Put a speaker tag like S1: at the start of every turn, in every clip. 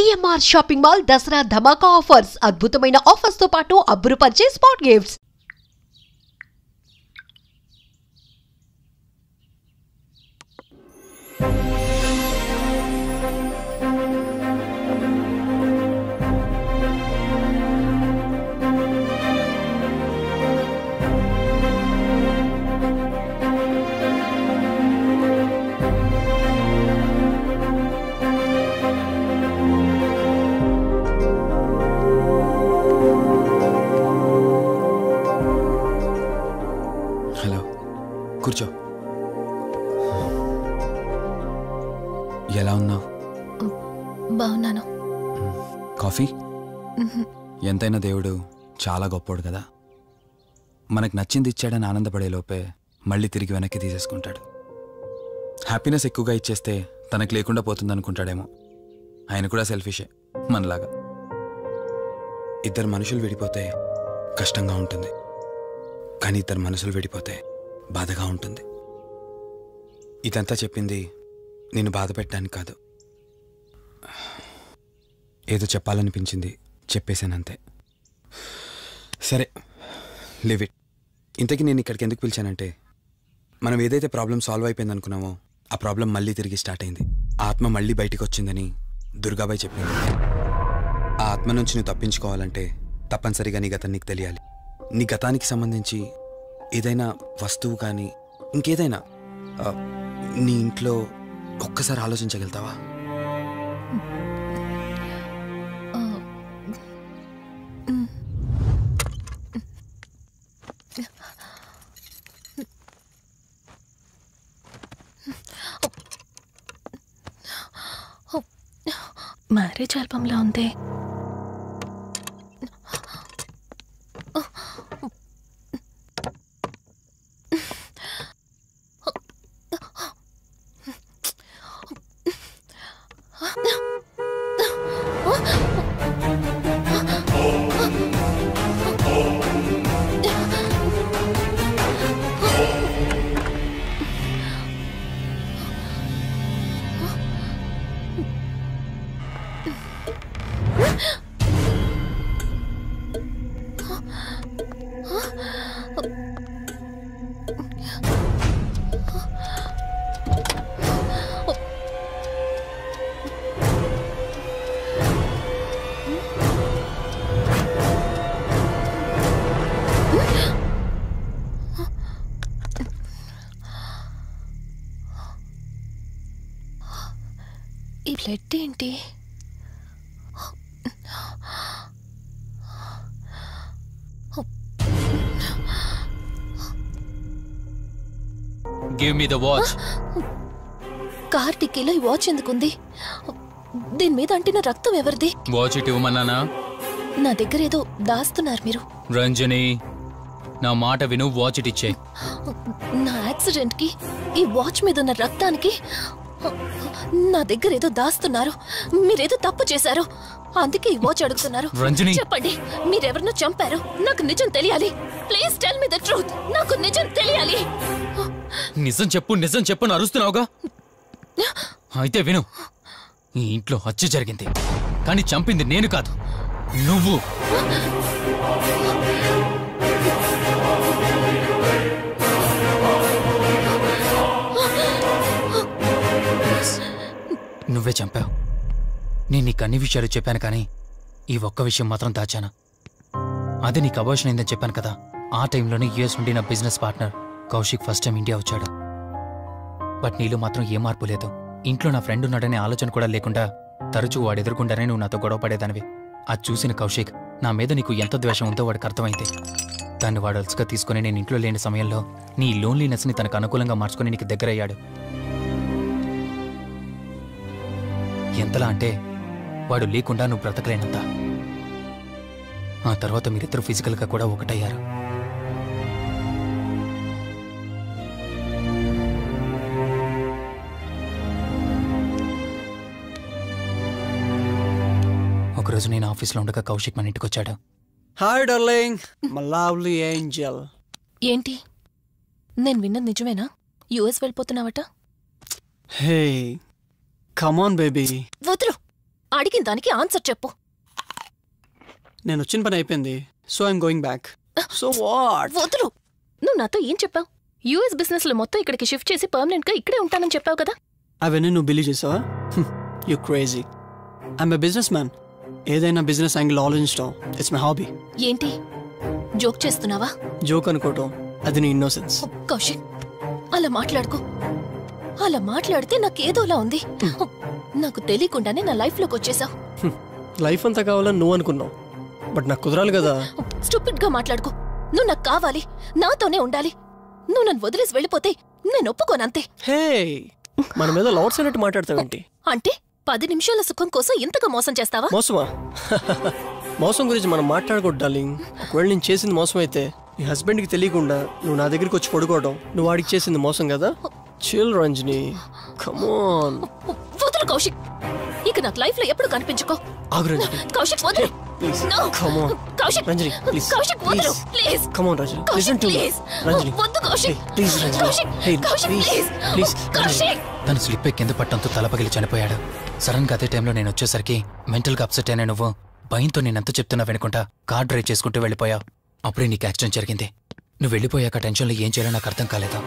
S1: CMR shopping mall Dasara ధమాకా offers అద్భుతమైన offers తో పాటు అబ్బురుపరిచే స్పాట్ గిఫ్ట్స్.
S2: కూర్చో. ఎలా ఉన్నావు?
S3: బాగున్నాను.
S2: కాఫీ? ఎంతైనా దేవుడు చాలా గొప్పోడు కదా. మనకు నచ్చింది ఇచ్చాడని ఆనందపడే లోపే మళ్ళీ తిరిగి వెనక్కి తీసేసుకుంటాడు. హ్యాపీనెస్ ఎక్కువగా ఇచ్చేస్తే తనకు లేకుండా పోతుంది అనుకుంటాడేమో. ఆయన కూడా సెల్ఫిషే మనలాగా. ఇద్దరు మనుషులు విడిపోతే కష్టంగా ఉంటుంది, కానీ ఇద్దరు మనసులు విడిపోతే బాధగా ఉంటుంది. ఇదంతా చెప్పింది నేను బాధ పెట్టడానికి కాదు, ఏదో చెప్పాలనిపించింది చెప్పేశానంతే. సరే, లివ్ ఇట్. ఇంతకీ నేను ఇక్కడికి ఎందుకు పిలిచానంటే, మనం ఏదైతే ప్రాబ్లం సాల్వ్ అయిపోయింది అనుకున్నామో ఆ ప్రాబ్లం మళ్ళీ తిరిగి స్టార్ట్ అయింది. ఆ ఆత్మ మళ్ళీ బయటికి వచ్చిందని దుర్గాబాయ్ చెప్పింది. ఆ ఆత్మ నుంచి నువ్వు తప్పించుకోవాలంటే తప్పనిసరిగా నీ గతం నీకు తెలియాలి. నీ గతానికి సంబంధించి ఏదైనా వస్తువు కానీ ఇంకేదైనా నీ ఇంట్లో ఒక్కసారి ఆలోచించగలుగుతావా?
S3: మ్యారేజ్ ఆల్బంలా ఉంది. ఈ బ్లడ్ ఏంటి?
S4: Give me the watch.
S3: Car టిక్కీలో ఈ వాచ్ ఎందుకుంది? దీని మీద అంటిన రక్తం ఎవరిది?
S4: వాచ్ ఇటు ఇవ్వమన్నానా?
S3: నా దగ్గర ఏదో దాస్తున్నారు మీరు.
S4: రంజని, నా మాట విను, వాచ్ ఇటు ఇచ్చే.
S3: నా యాక్సిడెంట్ కి ఈ వాచ్ మీద ఉన్న రక్తానికి నా దగ్గర ఏదో దాస్తున్నారు. మీరేదో తప్పు చేశారు, అందుకే ఈ వాచ్ అడుగుతున్నారు.
S4: రంజని,
S3: చెప్పండి, మీరెవరినో చంపారు. నాకు నిజం తెలియాలి. Please tell me the truth. నాకు నిజం తెలియాలి.
S4: నిజం చెప్పు, నిజం చెప్పు అని అరుస్తున్నావుగా. అయితే విను, ఈ ఇంట్లో హత్య జరిగింది, కానీ చంపింది నేను కాదు, నువ్వు. నువ్వే చంపావు. నేను నీకు అన్ని విషయాలు చెప్పాను, కానీ ఈ ఒక్క విషయం మాత్రం దాచాను. అదే నీకు అబార్షన్ అయిందని చెప్పాను కదా. ఆ టైంలోనే యూఎస్ నుండి నా business partner Kaushik first time India వచ్చాడు. బట్ నీలో మాత్రం ఏ మార్పు లేదు. ఇంట్లో నా ఫ్రెండ్ ఉన్నాడనే ఆలోచన కూడా లేకుండా తరచూ వాడు ఎదుర్కొంటానే నువ్వు నాతో గొడవ పడేదానివి. అది చూసిన కౌశిక్ నా మీద నీకు ఎంత ద్వేషం ఉందో వాడికి అర్థమైంది. దాన్ని వాడు అలసుగా తీసుకుని నేను ఇంట్లో లేని సమయంలో నీ లోన్లీనెస్ని తనకు అనుకూలంగా మార్చుకుని నీకు దగ్గరయ్యాడు. ఎంతలా అంటే వాడు లేకుండా నువ్వు బ్రతకలేనంత. ఆ తర్వాత మీరిద్దరు ఫిజికల్గా కూడా ఒకటయ్యారు. ఒకరోజు నేను ఆఫీస్లో ఉండగా కౌశిక్ మన ఇంటికి వచ్చాడు.
S5: Hi darling, my lovely angel.
S3: ఏంటి, నేను విన్నది నిజమేనా? యుఎస్ వెళ్ళిపోతున్నావట?
S5: Hey come on baby.
S3: వదులు, అడిగిన దానికి ఆన్సర్ చెప్పు.
S5: నేను వచ్చిన పని అయిపోయింది, so I'm going back. So what?
S3: వదులు. నువ్వు నాతో ఏం చెప్పావు? యూఎస్ బిజినెస్ లో మొత్తం ఇక్కడికి షిఫ్ట్ చేసి పర్మనెంట్ గా ఇక్కడే ఉంటానని చెప్పావు కదా.
S5: అవన్నీ నువ్వు బిలీవ్ చేసావా? You crazy. I'm a business man. ఏదైనా బిజినెస్ యాంగిల్ ఆలోచించడం ఇట్స్ మై హాబీ.
S3: ఏంటి జోక్ చేస్తున్నావా?
S5: జోక్ అనుకోవటం అది నీ ఇన్నోసెన్స్.
S3: కౌశిక్, అలా మాట్లాడుకో. అలా మాట్లాడితే నాకేదోలా ఉంది. నాకు తెలియకుండానే నా లైఫ్ లోకి వచ్చేసావు.
S5: లైఫ్ అంతా కావాలని నువ్వు అనుకున్నావు, బట్ నాకు కుదరాలి కదా.
S3: స్టూపిడ్ గా మాట్లాడుకో. నువ్వు నాకు కావాలి, నాతోనే ఉండాలి. నువ్వు నన్ను వదిలేసి వెళ్ళిపోతే నేను ఒప్పుకోనంతే.
S5: హే, మన మీద లవర్స్ అన్నట్టు మాట్లాడతావేంటి?
S3: అంటే 10 నిమిషాల సుఖం కోసం ఇంతగా మోసం చేస్తావా?
S5: మోసమా? మోసం గురించి మనం మాట్లాడకూడదు డార్లింగ్. ఒకవేళ నేను చేసింది మోసం అయితే నీ హస్బెండ్కి తెలియకుండా నువ్వు నా దగ్గరికి వచ్చి పడుకోవడం నువ్వు వాడికి చేసింది మోసం కదా. Chill Ranjani, come on.
S3: వదులు కౌశిక్, ఇక నాకు లైఫ్ లో ఎప్పుడు కనిపించుకో.
S5: ఆగు రంజని.
S3: కౌశిక్ వదులు.
S5: Please
S3: No.
S5: Come on.
S3: Kaushik,
S5: Ranjani please.
S3: Kaushik వదులు please.
S5: Come on Ranjani,
S3: Kaushik
S5: listen to me.
S3: Please.
S5: Ranjani
S3: వద్దు Kaushik.
S5: Please Ranjani.
S3: Kaushik,
S5: hey
S3: Kaushik
S5: please
S3: please.
S5: Please.
S3: Kaushik.
S4: తను స్లిప్ అయి కింద పట్టడంతో తల పగిలి చనిపోయాడు. సడన్ గా అదే టైంలో నేను వచ్చేసరికి మెంటల్ గా అప్సెట్ అయినా నువ్వు భయంతో నేనెంత చెప్తున్నా వినుకుంటా కార్ డ్రైవ్ చేసుకుంటూ వెళ్ళిపోయావు. అప్పుడే నీకు యాక్సిడెంట్ జరిగింది. నువ్వు వెళ్ళిపోయాక టెన్షన్లో ఏం చేయాలో నాకు అర్థం కాలేదు.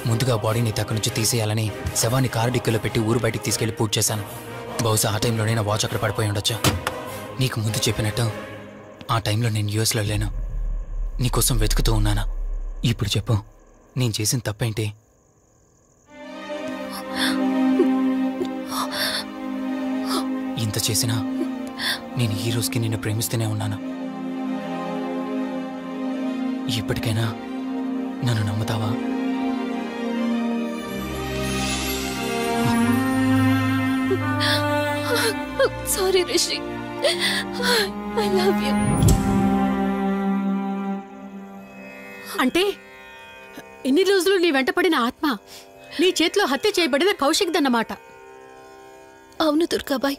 S4: ముందుగా బాడీని అక్కడి నుంచి తీసేయాలని శవాన్ని కారు డిక్కీలో పెట్టి ఊరు బయటికి తీసుకెళ్లి పూజ చేశాను. బహుశా ఆ టైంలోనే నా వాచ్ అక్కడ పడిపోయి ఉండొచ్చు. నీకు ముందు చెప్పినట్టు ఆ టైంలో నేను యూఎస్లో లేను. నీకోసం వెతుకుతూ ఉన్నానా. ఇప్పుడు చెప్పు, నేను చేసిన తప్పేంటి? ఇంత చేసినా నేను ఈ రోజుకి నిన్ను ప్రేమిస్తూనే ఉన్నాను. ఇప్పటికైనా నన్ను నమ్ముతావా?
S3: Sorry Rishi, I love you.
S6: అంటే ఇన్ని రోజులు నీ వెంటపడిన ఆత్మ నీ చేతిలో హత్య చేయబడిన కౌశిక్ దన్నమాట.
S3: అవును దుర్గాబాయ్,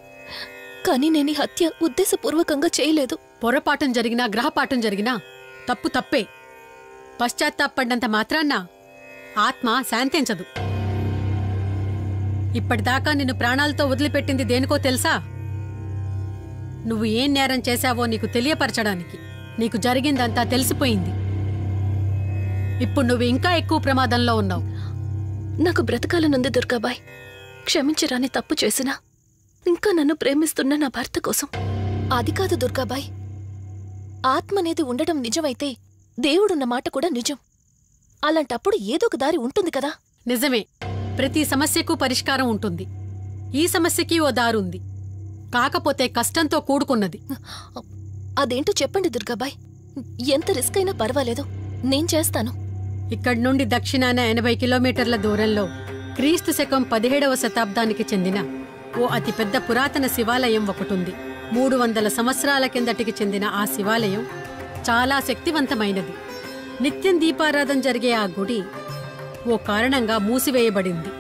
S3: కానీ నేను ఈ హత్య ఉద్దేశపూర్వకంగా చేయలేదు.
S6: పొరపాఠం జరిగినా గ్రహపాఠం జరిగినా తప్పు తప్పే. పశ్చాత్తాపడినంత మాత్రాన్న ఆత్మ శాంతించదు. ఇప్పటిదాకా నిన్ను ప్రాణాలతో వదిలిపెట్టింది దేనికో తెలుసా? నువ్వు ఏం నేరం చేశావో నీకు తెలియపరచడానికి. నీకు జరిగిందంతా తెలిసిపోయింది. ఇప్పుడు నువ్వు ఇంకా ఎక్కువ ప్రమాదంలో ఉన్నావు.
S3: నాకు బ్రతకాలనుంది దుర్గాబాయ్. క్షమించరాని తప్పు చేసినా ఇంకా నన్ను ప్రేమిస్తున్న నా భర్త కోసం. అది కాదు దుర్గాబాయ్, ఆత్మ అనేది ఉండడం నిజమైతే దేవుడున్న మాట కూడా నిజం. అలాంటప్పుడు ఏదో ఒక దారి ఉంటుంది కదా.
S6: నిజమే, ప్రతి సమస్యకు పరిష్కారం ఉంటుంది. ఈ సమస్యకి ఓ దారుంది, కాకపోతే కష్టంతో కూడుకున్నది.
S3: అదేంటో చెప్పండి దుర్గాబాయ్. ఎంత రిస్క్ అయినా పర్వాలేదు, నేను చేస్తాను.
S6: ఇక్కడి నుండి దక్షిణాన 80 కిలోమీటర్ల దూరంలో క్రీస్తు శకం 17వ శతాబ్దానికి చెందిన ఓ అతిపెద్ద పురాతన శివాలయం ఒకటుంది. 300 సంవత్సరాల కిందటికి చెందిన ఆ శివాలయం చాలా శక్తివంతమైనది. నిత్యం దీపారాధన జరిగే ఆ గుడి ఓ కారణంగా మూసివేయబడింది.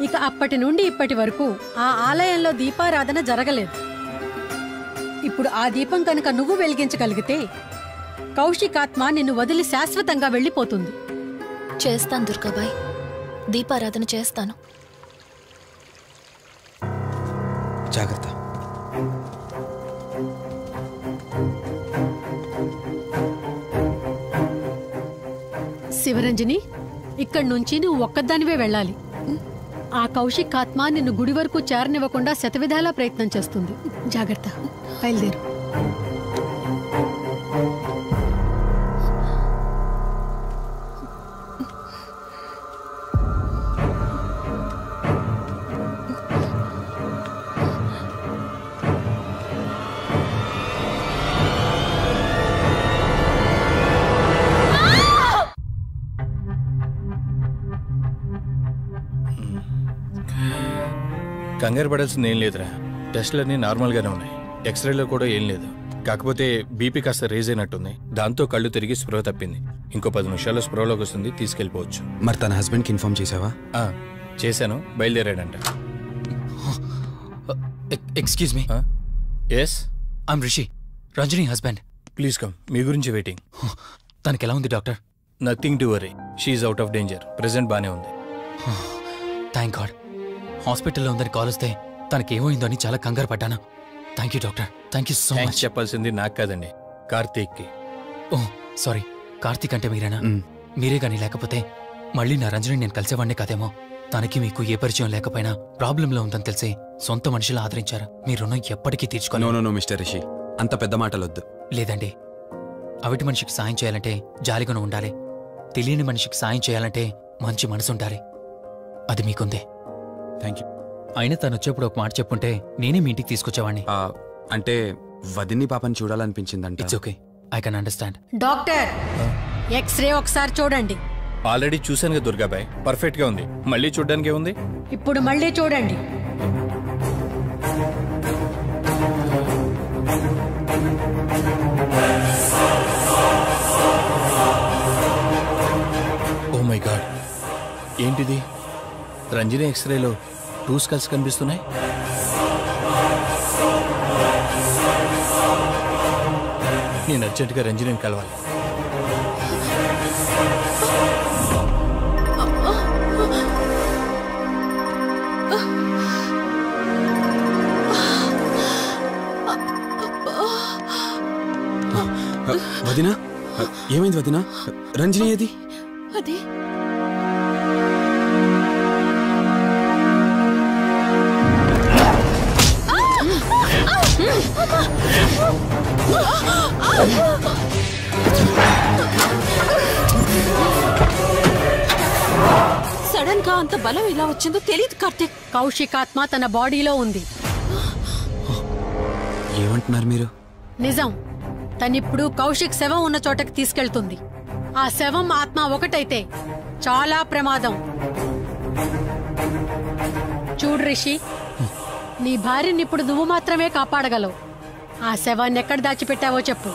S6: ఇక అప్పటి నుండి ఇప్పటి వరకు ఆ ఆలయంలో దీపారాధన జరగలేదు. ఇప్పుడు ఆ దీపం కనుక నువ్వు వెలిగించగలిగితే కౌశికాత్మ నిన్ను వదిలి శాశ్వతంగా వెళ్ళిపోతుంది.
S3: చేస్తాను దుర్గాబాయ్, దీపారాధన చేస్తాను.
S2: జాగ్రత్త.
S6: శివరంజని, ఇక్కడి నుంచి నువ్వు ఒక్కదానివే వెళ్ళాలి. ఆ కౌశిక్ ఆత్మ నిన్ను గుడి వరకు చేరనివ్వకుండా శతవిధాలా ప్రయత్నం చేస్తుంది. జాగ్రత్త, బయలుదేరు.
S7: కంగారు పడాల్సింది ఏం లేదురా. టెస్టులన్నీ నార్మల్గానే ఉన్నాయి. ఎక్స్రేలో కూడా ఏం లేదు. కాకపోతే బీపీ కాస్త రేజ్ అయినట్టుంది. దాంతో కళ్ళు తిరిగి స్పృహ తప్పింది. ఇంకో 10 నిమిషాల్లో స్పృహలోకి వస్తుంది, తీసుకెళ్ళిపోవచ్చు.
S2: మరి తన హస్బెండ్కి ఇన్ఫార్మ్ చేసావా?
S7: చేశాను, బయలుదేరాడంట.
S4: Excuse me.
S7: Yes,
S4: I'm Rishi, Ranjani husband.
S7: Please come. మీ గురించి వెయిటింగ్.
S4: తనకి ఎలా ఉంది doctor?
S7: Nothing to worry. She's out of danger. Present బానే ఉంది.
S4: Thank god. హాస్పిటల్లో ఉందని కాల్ వస్తే తనకేమైందో అని చాలా కంగారు పడ్డాను. Thank you doctor, thank you so
S7: thanks
S4: much.
S7: చెప్పాల్సింది నాకు కాదండి, కార్తీక్కి.
S4: ఓ సారీ, కార్తీక్ అంటే మీరేనా? మీరే గానీ లేకపోతే మళ్ళీ నా రంజని నేను కలిసేవాడిని కాదేమో. తనకి మీకు ఏ పరిచయం లేకపోయినా ప్రాబ్లంలో ఉందని తెలిసి సొంత మనుషులు ఆదరించారు. మీ రుణం ఎప్పటికీ తీర్చుకోను.
S2: నో మిస్టర్ రిషి, అంత పెద్ద మాటలొద్దు.
S4: లేదండి, అవిటి మనిషికి సాయం చేయాలంటే జాలిగాను ఉండాలి. తెలియని మనిషికి సాయం చేయాలంటే మంచి మనసు ఉండాలి. అది మీకుంది.
S2: Thank you.
S4: అయినా తను వచ్చేప్పుడు ఒక మాట చెప్పుంటే నేనే మీ ఇంటికి తీసుకొచ్చేవాడిని.
S2: అంటే వదిన్ని పాపని చూడాలనిపించిందంట.
S4: It's okay, I can understand.
S6: Doctor, x-ray ఒకసారి చూడండి.
S7: ఆల్రెడీ చూశాను కదా దుర్గాబాయ్, పర్ఫెక్ట్ గా ఉంది. మళ్ళీ చూడ్డానికి ఏముంది?
S6: ఇప్పుడు మళ్ళీ చూడండి.
S7: ఓ మై గాడ్, ఏంటిది? రంజని ఎక్స్రేలో 2 స్కల్స్ కనిపిస్తున్నాయి. నేను అర్జెంటుగా రంజనిని కలవాలి.
S2: వదినా, ఏమైంది వదినా? రంజని ఏది?
S3: అది సడన్ గా అంత బలం ఎలా వచ్చిందో తెలియదు కార్తీక్.
S6: కౌశిక్ ఆత్మ తన బాడీలో ఉంది.
S2: ఏమంటున్నారు మీరు?
S6: నిజం. తనిప్పుడు కౌశిక్ శవం ఉన్న చోటకి తీసుకెళ్తుంది. ఆ శవం ఆత్మ ఒకటైతే చాలా ప్రమాదం. చూడు రిషి, నీ భార్యని ఇప్పుడు నువ్వు మాత్రమే కాపాడగలవు. ఆ శవాన్ని ఎక్కడ దాచిపెట్టావో చెప్పు.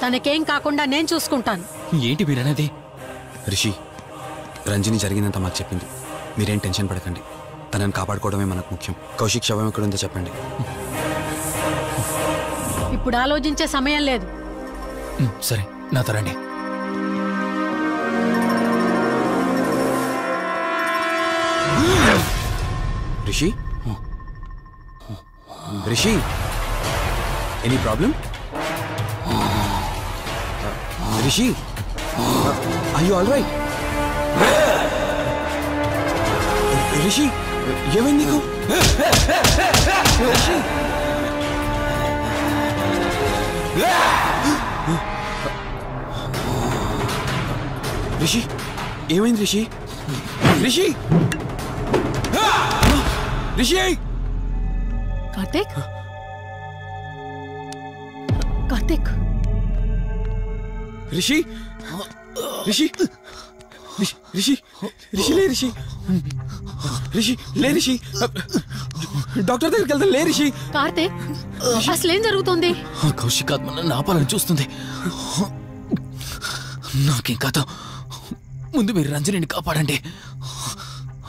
S6: తనకేం కాకుండా నేను చూసుకుంటాను.
S4: ఏంటి మీరనేది?
S2: రిషి, రంజని జరిగిందంతా మాకు చెప్పింది. మీరేం టెన్షన్ పడకండి. తనని కాపాడుకోవడమే మనకు ముఖ్యం. కౌశిక్ శవం ఎక్కడుందో చెప్పండి.
S6: ఇప్పుడు ఆలోచించే సమయం లేదు.
S4: సరే, నాతో రండి.
S2: Rishi, Rishi, any problem? Rishi, are you all right? Rishi, ఏమైంది నీకు? రిషి, రిషి, ఏమైంది రిషి? రిషి, రిషి,
S3: కార్తీక్, కార్తీక్,
S2: రిషి, రిషి, రిషి, రిషి, లే రిషి, రిషి, లే రిషి, డాక్టర్ దగ్గరికి వెళ్తాం. లే రిషి.
S6: కార్తీక్, అసలేం జరుగుతుంది?
S4: కౌశిక్ ఆత్మ నన్ను ఆపాలని చూస్తుంది. నాకేం కాదు, ముందు మీరు రంజనిని కాపాడండి.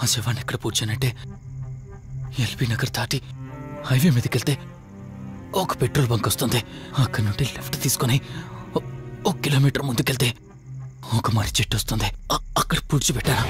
S4: ఆ శవాన్ని ఎక్కడ పూడ్చానంటే ఎల్బీ నగర్ దాటి హైవే మీదకి వెళ్తే ఒక పెట్రోల్ బంక్ వస్తుంది. అక్కడి నుండి లెఫ్ట్ తీసుకుని 1 కిలోమీటర్ ముందుకెళ్తే ఒక మర్రి చెట్టు వస్తుంది. అక్కడ పూడ్చిపెట్టాను.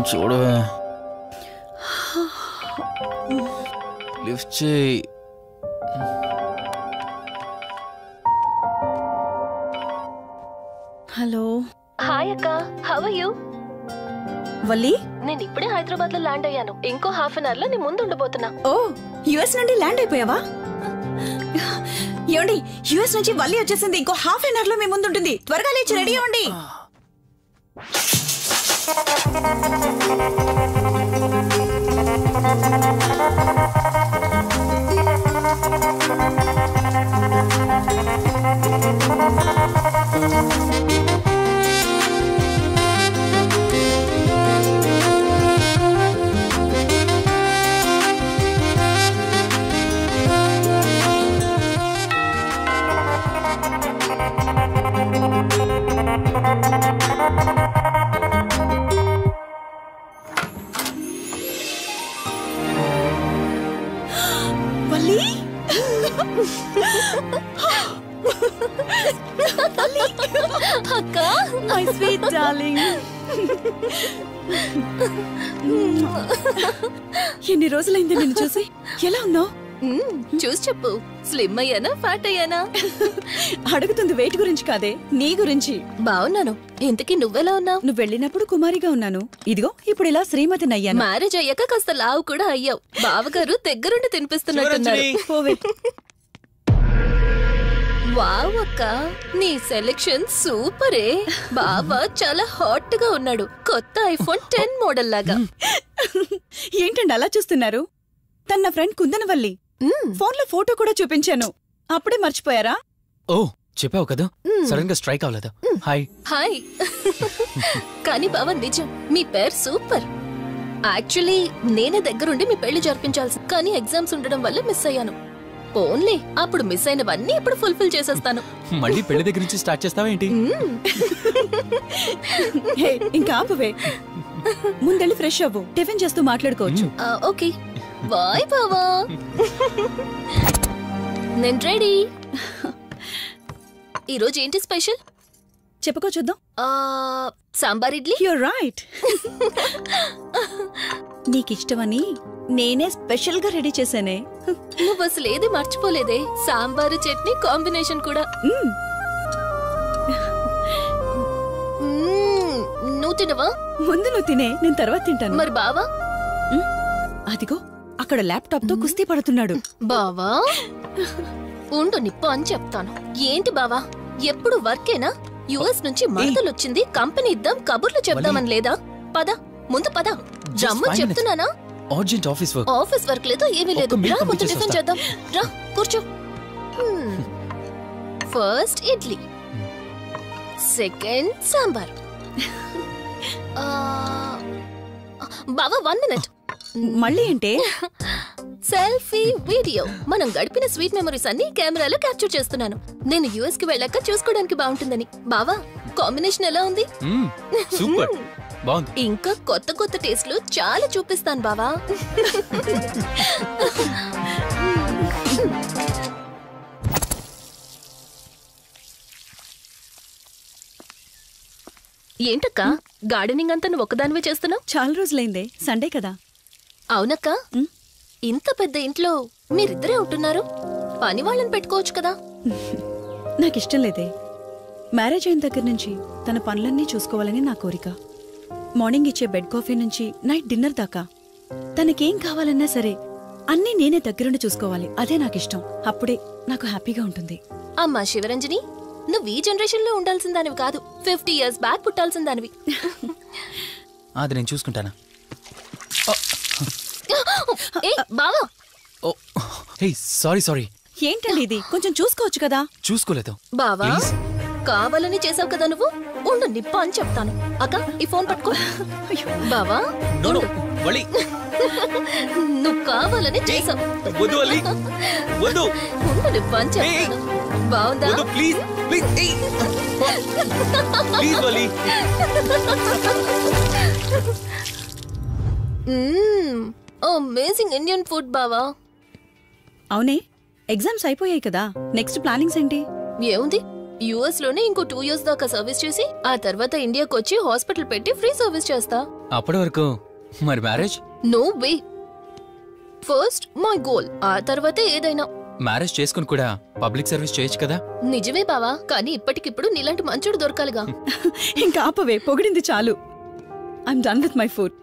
S4: చూడవే, లిఫ్ట్ చేయి.
S8: హలో.
S3: హాయ్ అక్క, హౌ ఆర్ యు?
S8: వల్లి,
S3: నేను ఇప్పుడే హైదరాబాద్ లో ల్యాండ్ అయ్యాను. ఇంకో హాఫ్ అన్ అవర్ లో నీ ముందు ఉండబోతున్నా.
S8: ఓ యుఎస్ నుండి ల్యాండ్ అయిపోయావా? ఏమండి, యుఎస్ నుంచి వల్లి వచ్చేసింది. ఇంకో హాఫ్ అన్ అవర్ లో మీ ముందు ఉంటుంది. త్వరగా లేచి రెడీ అవ్వండి.
S3: అక్క,
S8: మై స్వీట్ డార్లింగ్. ఎన్ని రోజులైంది నిన్ను చూసి. ఎలా ఉన్నావు?
S3: చూసి చెప్పు. స్లిమ్ అయ్యానా, ఫ్యాట్ అయ్యానా?
S8: అడుగుతుంది వెయిట్ గురించి కాదే, నీ గురించి.
S3: బాగున్నాను. ఇంతకీ నువ్వెలా ఉన్నావు?
S8: నువ్వు వెళ్ళినప్పుడు కుమారిగా ఉన్నాను. ఇదిగో ఇప్పుడు ఇలా శ్రీమతిని అయ్యాను.
S3: మ్యారేజ్ అయ్యాక కాస్త లావు కూడా అయ్యావు. బావగారు దగ్గరుండి తినిపిస్తున్నట్టున్నారు. వావ్ అక్క, నీ సెలెక్షన్ సూపరే. బావ చాలా హాట్ గా ఉన్నాడు. కొత్త ఐఫోన్ 10 మోడల్ లాగా.
S8: ఏంటండి అలా చూస్తున్నారు? తన ఫ్రెండ్ కుందనవల్లి. ఫోన్ లో ఫోటో కూడా చూపించాను. అప్పుడే మర్చిపోయారా?
S4: ఓ చెప్పావు కదా, సడన్ గా స్ట్రైక్ అవ్వలేదు. Hi
S3: hi. కానీ బావ నిజం, మీ పేరు సూపర్. యాక్చువల్లీ నేనే దగ్గరుండి మీ పెళ్లి జరిపించాల్సి, కానీ ఎగ్జామ్స్ ఉండడం వల్ల మిస్ అయ్యాను. ఓన్లీ అప్పుడు మిస్ అయినవన్నీ ఇప్పుడు ఫుల్ఫిల్ చేసేస్తాను.
S4: మళ్ళీ పెళ్లి దగ్గర నుంచి స్టార్ట్ చేస్తావా ఏంటి?
S8: ఇంకా ఆపువే. ముందెళ్ళి ఫ్రెష్ అవ్వు, టిఫిన్ చేస్తూ మాట్లాడుకోవచ్చు.
S3: ఓకే బాయ్ బావా. నేను రెడీ. ఈరోజు ఏంటి స్పెషల్
S8: చెప్పుకో చూద్దాం.
S3: సాంబార్ ఇడ్లీ.
S8: You're right. నీకిష్టమని నేనే స్పెషల్ గా రెడీ చేశానే.
S3: నువ్వు అసలు ఏది మర్చిపోలేదే. సాంబారు చట్నీ కాంబినేషన్ కూడా. నువ్వు తినవా?
S8: ముందు నువ్వు తినే, నేను తర్వాత తింటాను.
S3: మరి బావా?
S8: అదిగో అక్కడ ల్యాప్టాప్ తో కుస్తీ పడుతున్నాడు.
S3: బావా ఉండు, నిప్పు అని చెప్తాను. ఏంటి బావా, ఎప్పుడు వర్కేనా? యుఎస్ నుంచి మరదలొచ్చింది, కంపెనీ ఇద్దాం, కబుర్లు చెప్దామని లేదా? పద ముందు పద. జమ్ము చెప్తున్నానా?
S4: Urgent office work.
S3: Office work లేదు, ఏమీ లేదు. రా ముందు టిఫిన్ చేద్దాం. రా కూర్చో. First idli, second sambar. బావా 1 మినిట్.
S8: మళ్ళీ ఏంటే?
S3: Selfie video. మనం గడిపిన స్వీట్ మెమరీస్ అన్ని కెమెరాలో క్యాప్చర్ చేస్తున్నాను. నేను యుఎస్ కి వెళ్ళాక చూసుకోవడానికి బాగుంటుందని. బావా కాంబినేషన్ ఎలా ఉంది?
S4: సూపర్ బాగుంది.
S3: ఇంకా కొత్త కొత్త టేస్ట్లు చాలా చూపిస్తాను బావా. ఏంటక్క, గార్డెనింగ్ అంతా నువ్వు ఒక్కదానివే చేస్తున్నావు?
S8: చాలా రోజులైందే, సండే కదా.
S3: అవునక్క, ఇంత పెద్ద ఇంట్లో మీరిద్దరే ఉంటున్నారు. పని వాళ్ళని పెట్టుకోవచ్చు కదా.
S8: నాకిష్టం లేదే. మ్యారేజ్ అయిన దగ్గర నుంచి తన పనులన్నీ చూసుకోవాలని నా కోరిక. మార్నింగ్ ఇచ్చే బెడ్ కాఫీ నుంచి నైట్ డిన్నర్ దాకా తనకేం కావాలన్నా సరే అన్నీ నేనే దగ్గరుండి చూసుకోవాలి. అదే నాకిష్టం. అప్పుడే నాకు హ్యాపీగా ఉంటుంది.
S3: అమ్మా శివరంజని, నువ్వు ఈ జనరేషన్ లో ఉండాల్సిన దానివి కాదు. 50 years బ్యాక్ పుట్టాల్సిన దానివి.
S4: అది నేను చూసుకుంటానా?
S3: బావా
S4: సారీ.
S8: ఏంటండి ఇది? కొంచెం చూసుకోవచ్చు కదా.
S4: చూసుకోలేదు
S3: బావా, కావాలని చేసావు కదా నువ్వు. ఉండు నిప్ప అని చెప్తాను. అక్క ఈ ఫోన్ పట్టుకో. బావా నువ్వు కావాలని చేసావు. ఉండు నిప్ప అని చెప్తాను. బావుందా? అమేజింగ్ ఇండియన్ ఫుడ్ బావా.
S8: అవునే, ఎగ్జామ్స్ అయిపోయాయి కదా. నెక్స్ట్ ప్లానింగ్స్ ఏంటి?
S3: ఏముంది, యుఎస్ లోనే ఇంకో 2 years దాకా సర్వీస్ చేసి ఆ తర్వాత ఇండియాకి వచ్చి హాస్పిటల్ పెట్టి ఫ్రీ సర్వీస్ చేస్తా.
S4: అప్పటి వరకు మరి marriage?
S3: No way. First my goal, ఆ తర్వాతే ఏదైనా.
S4: మ్యారేజ్ చేసుకుని కూడా పబ్లిక్ సర్వీస్ చేయొచ్చు కదా?
S3: నిజమే బావా, కానీ ఇప్పటికిప్పుడు నీలాంటి మంచోడు దొరకాలిగా.
S8: ఇంకా ఆపవే, పొగిడింది చాలు. I'm done with my food.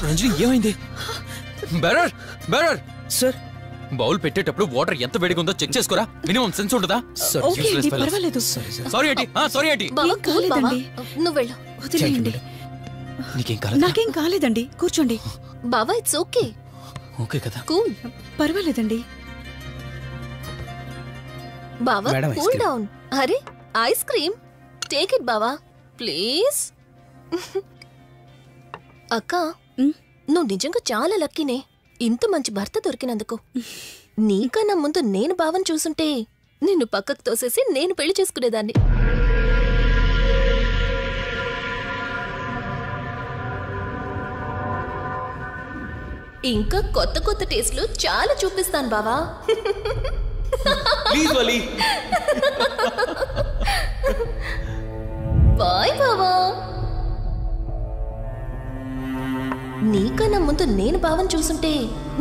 S4: Ranjani ఏమైంది? బెరర్ బెరర్
S5: సార్,
S4: బౌల్ పెట్టేటప్పుడు వాటర్ ఎంత వేడిగా ఉందో చెక్ చేసుకోరా. మినిమం సెన్స్ ఉంటుందా?
S8: ఓకే అండి, పర్వాలేదు.
S4: సారీ ఏంటి? సారీ ఏంటి?
S3: బావా, కూల్ బావా.
S8: కాలేదండి.
S3: నువ్వు వెళ్ళు.
S8: వదిలేయండి.
S4: నీకేం కాలేదు?
S8: నాకేం కాలేదండి, కూర్చోండి.
S3: బావా, ఇట్స్ ఓకే.
S4: ఓకే కదా?
S3: కూల్.
S8: పర్వాలేదండి.
S3: బావా,
S2: Madam, ice
S3: cool
S2: cream.
S3: Down. అరే, ఐస్ క్రీమ్ టేక్ ఇట్ బావా ప్లీజ్. అక్క, నువ్వు నిజంగా చాలా లక్కీనే, ఇంత మంచి భర్త దొరికినందుకు. నీకన్నా ముందు నేను బావని చూసుంటే నిన్ను పక్కకు తోసేసి నేను పెళ్లి చేసుకునేదాన్ని. ఇంకా కొత్త కొత్త టేస్ట్లు చాలా చూపిస్తాను బావా.
S4: Please Vali.
S3: బాయ్ బావా. నీకన్నా ముందు నేను బావని చూసుంటే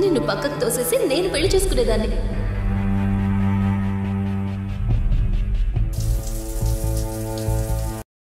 S3: నిన్ను పక్కకు తోసేసి నేను పెళ్లి చేసుకునేదాన్ని.